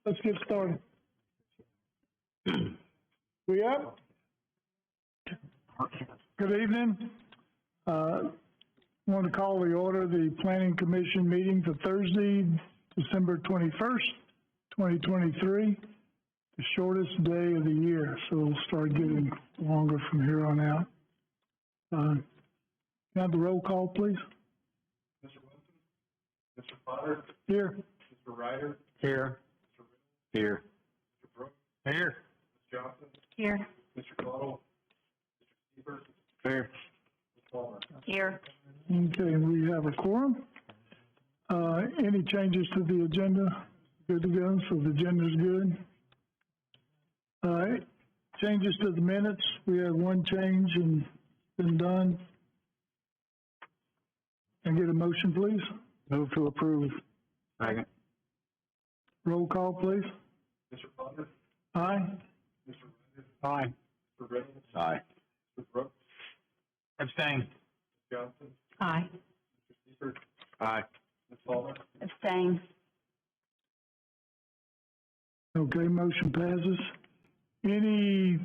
let's get started. We up? Good evening. I want to call the order the Planning Commission meeting for Thursday, December 21st, 2023, the shortest day of the year, so we'll start getting longer from here on out. Can I have the roll call, please? Mr. Wilson? Mr. Potter? Here. Mr. Ryder? Here. Mr. Riddle? Here. Mr. Brooks? Here. Ms. Johnson? Here. Mr. Caudle? Mr. Stever? Here. Ms. Palmer? Here. Okay, we have a quorum. Any changes to the agenda? Good to go, so the agenda's good. Changes to the minutes. We have one change and been done. Can I get a motion, please? Move to approve. Second. Roll call, please. Mr. Potter? Aye. Mr. Ryder? Aye. Mr. Riddle? Aye. Mr. Brooks? Abstain. Ms. Johnson? Aye. Mr. Stever? Aye. Ms. Palmer? Abstain. Okay, motion passes. Any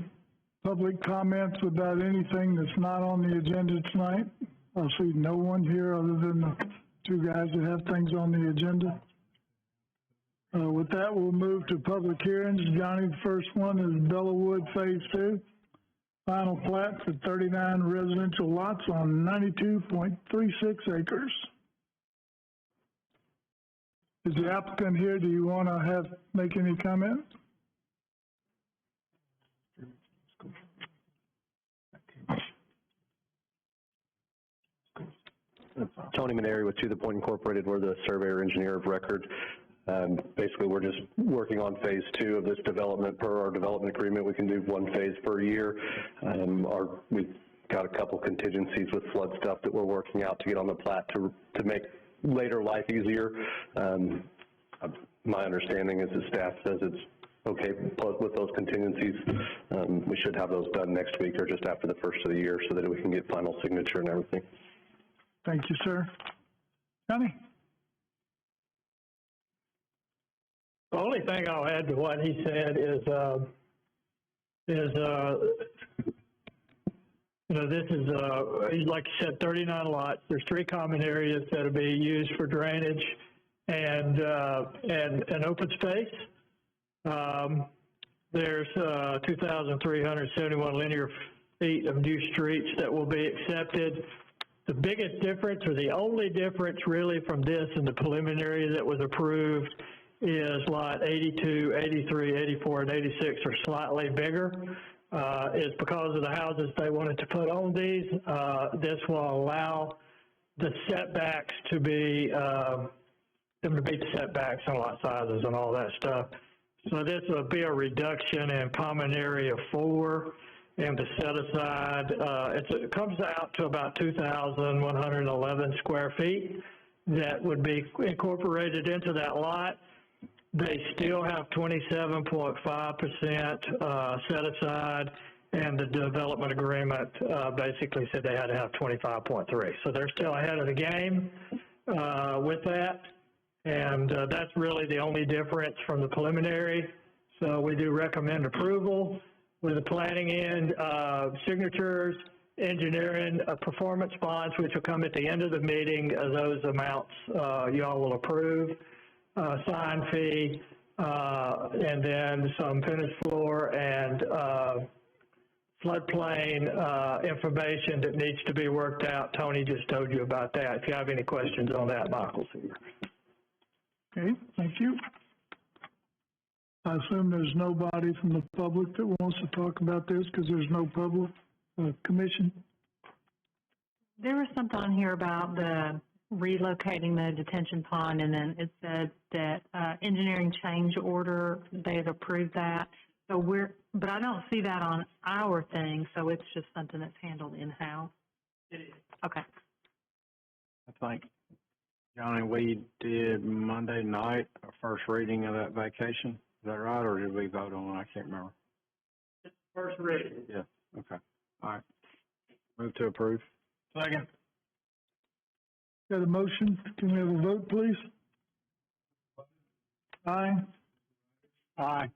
public comments about anything that's not on the agenda tonight? I see no one here other than the two guys that have things on the agenda. With that, we'll move to public hearings. Johnny, the first one is Bellawood Phase 2. Final plat for 39 residential lots on 92.36 acres. Is the applicant here? Do you want to make any comment? Tony Maneri with To The Point Incorporated. We're the surveyor engineer of record. Basically, we're just working on phase 2 of this development. Per our development agreement, we can do one phase per year. We've got a couple contingencies with flood stuff that we're working out to get on the plat to make later life easier. My understanding is the staff says it's okay with those contingencies. We should have those done next week or just after the first of the year so that we can get final signature and everything. Thank you, sir. Johnny? The only thing I'll add to what he said is this is, like you said, 39 lots. There's 3 common areas that will be used for drainage and open space. There's 2,371 linear feet of new streets that will be accepted. The biggest difference, or the only difference really from this and the preliminary that was approved, is lot 82, 83, 84, and 86 are slightly bigger. It's because of the houses they wanted to put on these. This will allow the setbacks to be, them to beat the setbacks on lot sizes and all that stuff. So this will be a reduction in common area 4 and the set aside. It comes out to about 2,111 square feet that would be incorporated into that lot. They still have 27.5% set aside, and the development agreement basically said they had to have 25.3. So they're still ahead of the game with that, and that's really the only difference from the preliminary. So we do recommend approval with the planning end, signatures, engineering, performance bonds, which will come at the end of the meeting. Those amounts y'all will approve. Sign fee, and then some finished floor and floodplain information that needs to be worked out. Tony just told you about that. If you have any questions on that, Michael's here. Okay, thank you. I assume there's nobody from the public that wants to talk about this because there's no public commission. There was something on here about the relocating the detention pond, and then it said that engineering change order, they've approved that. So but I don't see that on our thing, so it's just something that's handled in-house. It is. Okay. I think, Johnny, we did Monday night our first reading of that vacation. Is that right, or did we vote on it? I can't remember. It's first reading. Yeah, okay. All right. Move to approve. Second. Got a motion? Can we have a vote, please? Aye. Aye.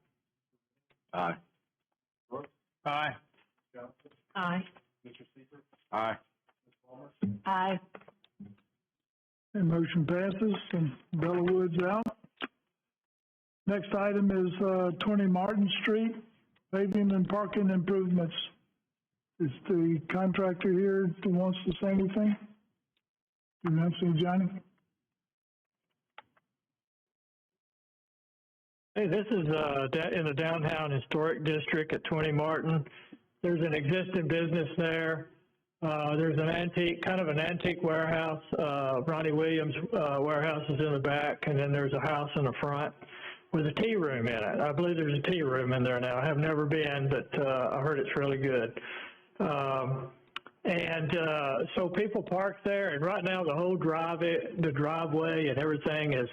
Aye. Brooks, Aye. Johnson, Aye. Mr. Seaver, Aye. Ms. Palmer, Aye. And motion passes, and Bella Wood's out. Next item is, 20 Martin Street, paving and parking improvements. Is the contractor here who wants to say anything? You not see Johnny? Hey, this is in the downtown historic district at 20 Martin. There's an existing business there. There's an antique warehouse. Ronnie Williams warehouse is in the back, and then there's a house in the front with a tea room in it. I believe there's a tea room in there now. I have never been, but I heard it's really good. So people park there, and right now the whole the driveway and everything is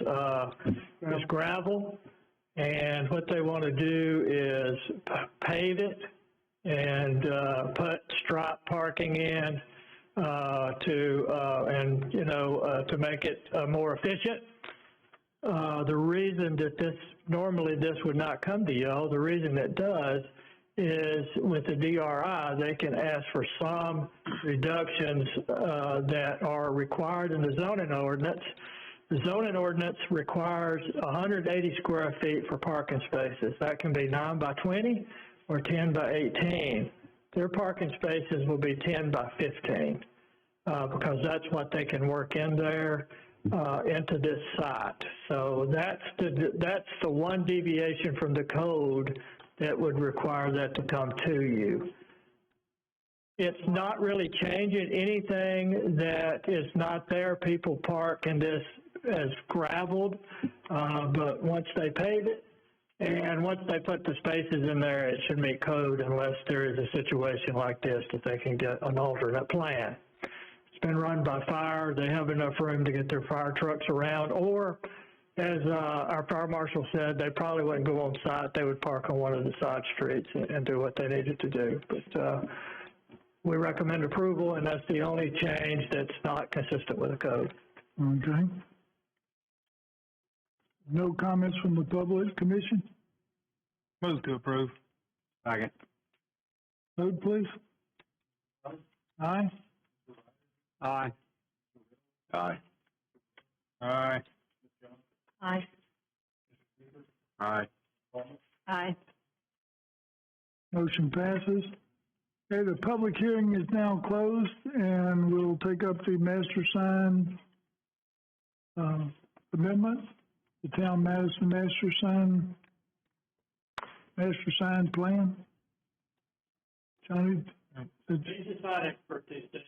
gravel. And what they want to do is pave it and put stripe parking in to make it more efficient. The reason that normally this would not come to y'all, the reason it does is with the DRI, they can ask for some reductions that are required in the zoning ordinance. The zoning ordinance requires 180 square feet for parking spaces. That can be 9 by 20 or 10 by 18. Their parking spaces will be 10 by 15 because that's what they can work in there into this site. So that's the one deviation from the code that would require that to come to you. It's not really changing anything that is not there. People park in this as graveled, but once they pave it and once they put the spaces in there, it should meet code unless there is a situation like this that they can get an alternate plan. It's been run by fire. They have enough room to get their fire trucks around, or as our fire marshal said, they probably wouldn't go on site. They would park on one of the side streets and do what they needed to do. But we recommend approval, and that's the only change that's not consistent with the code. Okay. No comments from the public commission? Move to approve. Second. Vote, please. Aye? Aye. Aye. Aye. Aye. Aye. Aye. Motion passes. Okay, the public hearing is now closed, and we'll take up the master sign amendment, the town Madison master sign plan. Johnny? He's a sign expert these days.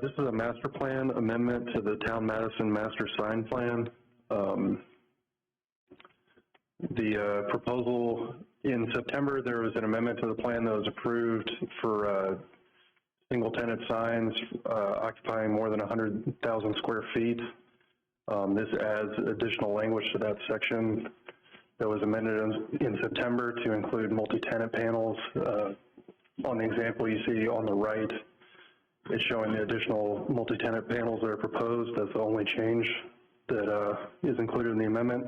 This is a master plan amendment to the town Madison master sign plan. The proposal in September, there was an amendment to the plan that was approved for single tenant signs occupying more than 100,000 square feet. This adds additional language to that section that was amended in September to include multi-tenant panels. On the example you see on the right, it's showing the additional multi-tenant panels that are proposed. That's the only change that is included in the amendment,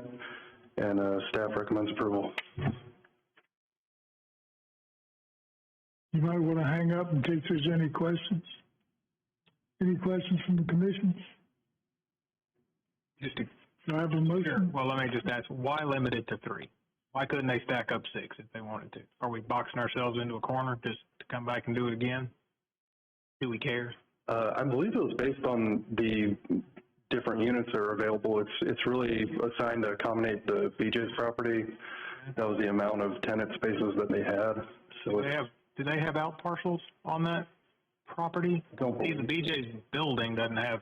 and staff recommends approval. You might want to hang up in case there's any questions. Any questions from the commission? Just to, Do I have a motion? sure. Well, let me just ask, why limit it to 3? Why couldn't they stack up 6 if they wanted to? Are we boxing ourselves into a corner just to come back and do it again? Do we care? I believe it was based on the different units that are available. It's really assigned to accommodate the BJ's property. That was the amount of tenant spaces that they had. So do they have out parcels on that property? The BJ's building doesn't have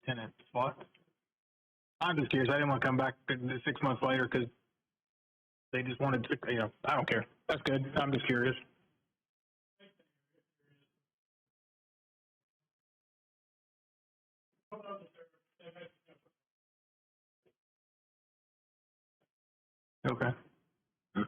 tenant spots. I'm just curious. I didn't want to come back 6 months later because they just wanted to, I don't care. That's good. I'm just curious. Okay. All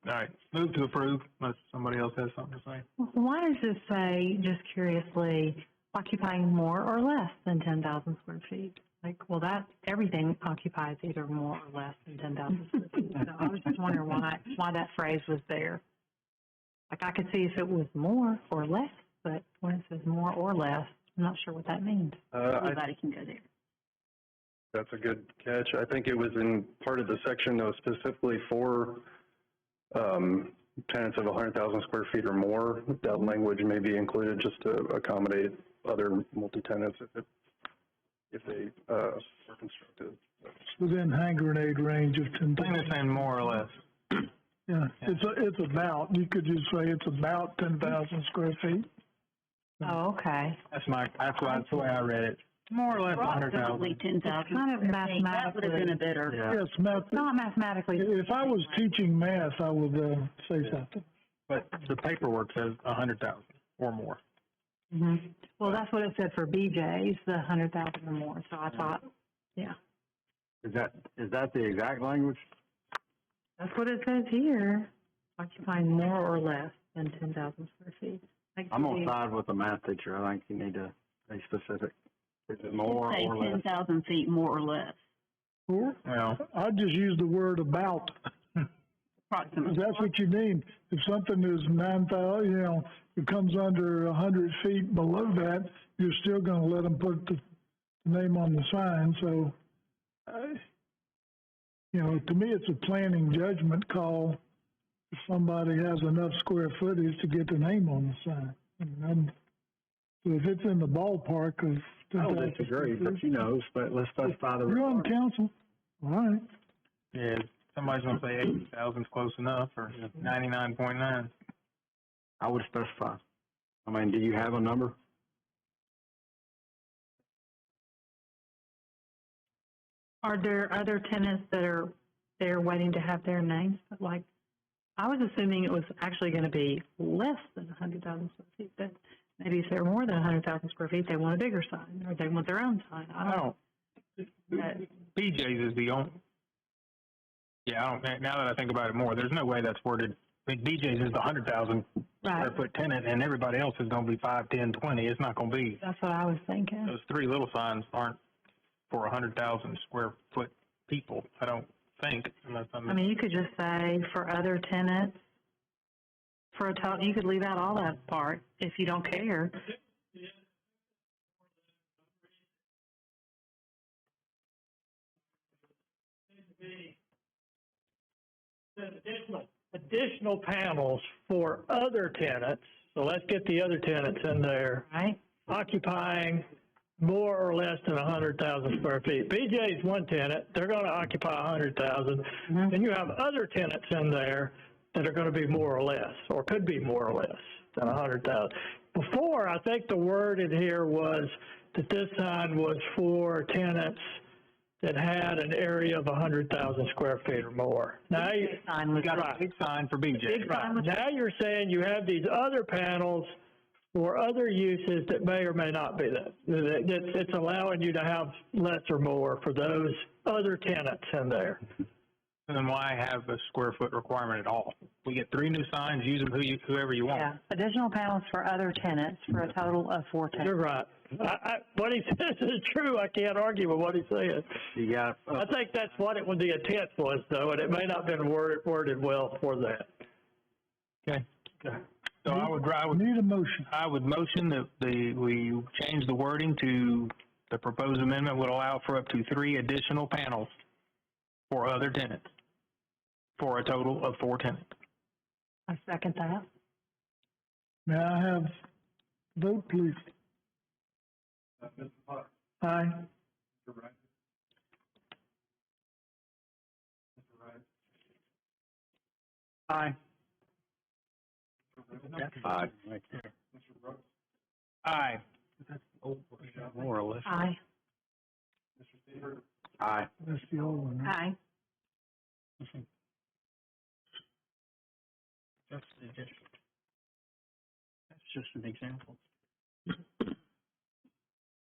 right. Move to approve unless somebody else has something to say. Why does this say, just curiously, occupying more or less than 10,000 square feet. Like, well, everything occupies either more or less than 10,000 square feet. So I was just wondering why that phrase was there. Like, I could see if it was more or less, but when it says more or less, I'm not sure what that means. Anybody can go there. That's a good catch. I think it was in part of the section that was specifically for tenants of 100,000 square feet or more. That language may be included just to accommodate other multi-tenants if they are constructed. Within hand grenade range of 10,000. I think they're saying more or less. Yeah, it's about, you could just say it's about 10,000 square feet. Oh, okay. That's the way I read it. More or less 100,000. Approximately 10,000. Kind of mathematically. That would have been a better. Yeah. Yes, Not mathematically. if I was teaching math, I would say something. But the paperwork says 100,000 or more. Mm-hmm. Well, that's what it said for BJ's, the 100,000 or more. So I thought, yeah. Is that the exact language? That's what it says here, occupying more or less than 10,000 square feet. I'm on side with the math teacher. I think you need to be specific. Is it more Say or less? 10,000 feet more or less. Or, Well, I'd just use the word about. Approximately. That's what you mean. If something is 9,000, it comes under 100 feet below that, you're still gonna let them put the name on the sign, so, to me, it's a planning judgment call if somebody has enough square footage to get the name on the sign. So if it's in the ballpark of I don't disagree, but let's specify the. You're on council, all right. yeah, somebody's going to say 80,000 is close enough, or 99.9. I would specify. I mean, do you have a number? Are there other tenants that are there waiting to have their names? Like, I was assuming it was actually going to be less than 100,000 square feet, but maybe if they're more than 100,000 square feet, they want a bigger sign, or they want their own sign. I don't know. BJ's is the only. Yeah, I don't. Now that I think about it more, there's no way that's worded. I mean, BJ's is the 100,000 square foot tenant, and everybody else is going to be 5, 10, 20. It's not going to be. That's what I was thinking. Those three little signs aren't for 100,000 square foot people. I don't think. Unless I mean, you could just say for other tenants, for a total, you could leave out all that part if you don't care. Additional panels for other tenants, so let's get the other tenants in there, Right? occupying more or less than 100,000 square feet. BJ's one tenant, they're going to occupy 100,000. Mm-hmm. Then you have other tenants in there that are going to be more or less, or could be more or less than 100,000. Before, I think the word in here was that this sign was for tenants that had an area of 100,000 square feet or more. Now you got a big sign for BJ. right. Now you're saying you have these other panels for other uses that may or may not be that. It's allowing you to have less or more for those other tenants in there. And then why have a square foot requirement at all? We get 3 new signs, use them whoever you want. Yeah, additional panels for other tenants for a total of 4 tenants. You're right. What he says is true. I can't argue with what he's saying. You got. I think that's what the intent was, though, and it may not have been worded well for that. Okay. So I would Need a motion. I would motion that we change the wording to the proposed amendment would allow for up to 3 additional panels for other tenants, for a total of 4 tenants. I second that. May I have vote, please? Mr. Potter. Aye. Mr. Wright. Mr. Wright. Aye. Aye. Mr. Brooks. Aye. More or less. Aye. Mr. Seaver. Aye. That's the old one, right? Aye. That's just an example.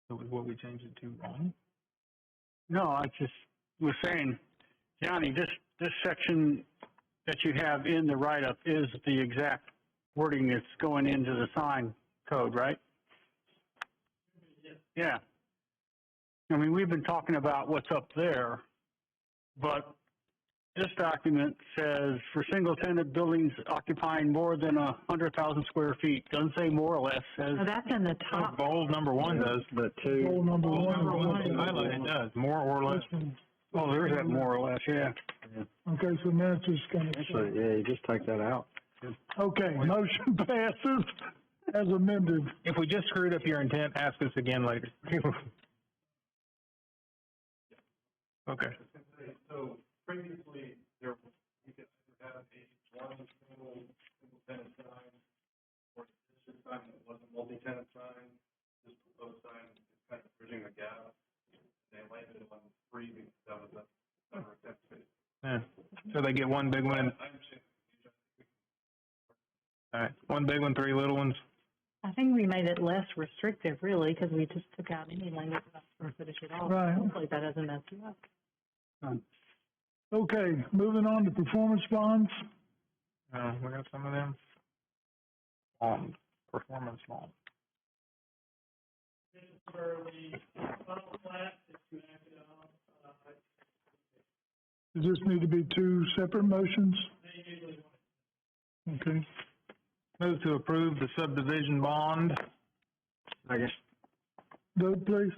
So what we changed it to wrong? No, I just was saying, Johnny, this section that you have in the write-up is the exact wording that's going into the sign code, right? Yeah. I mean, we've been talking about what's up there, but this document says for single-tenant buildings occupying more than 100,000 square feet. Doesn't say more or less, says, So that's in the top. Bold number one does. But two, Goal number Bold one. number one is highlighted, it does, more or less. oh, there's that more or less, yeah. Okay, so now it's just gonna, so, yeah, you just take that out. okay, motion passes as amended. If we just screwed up your intent, ask us again later. Okay. So previously, there, you could either have one single tenant sign, or a district sign that wasn't multi-tenant sign. This proposed sign is kind of bridging the gap. They landed on three because that was a number of tenant space. Yeah, so they get one big one, and, I understand. all right, one big one, three little ones. I think we made it less restrictive, really, because we just took out any language about square footage at all. Right. Hopefully that doesn't mess you up. Okay, moving on to performance bonds. We got some of them. Performance bond. Does this need to be two separate motions? Okay, Move to approve the subdivision bond. I guess, vote please.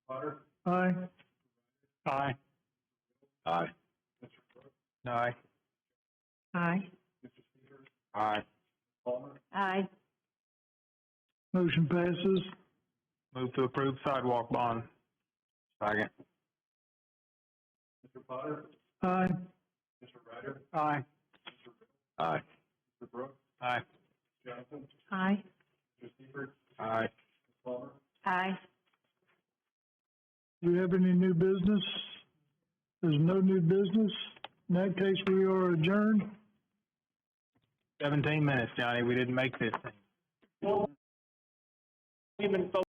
Potter, Aye. Aye. Aye. Aye. Aye. Mr. Speaker, aye. Palmer, Aye. Motion passes. Move to approve sidewalk bond. Second. Mr. Potter, Aye. Mr. Ryder, Aye. Aye. Mr. Brooks, Aye. Johnson, Aye. Mr. Speaker, Aye. Palmer. Aye. Do we have any new business? There's no new business. In that case, we are adjourned. 17 minutes, Johnny, we didn't make 15.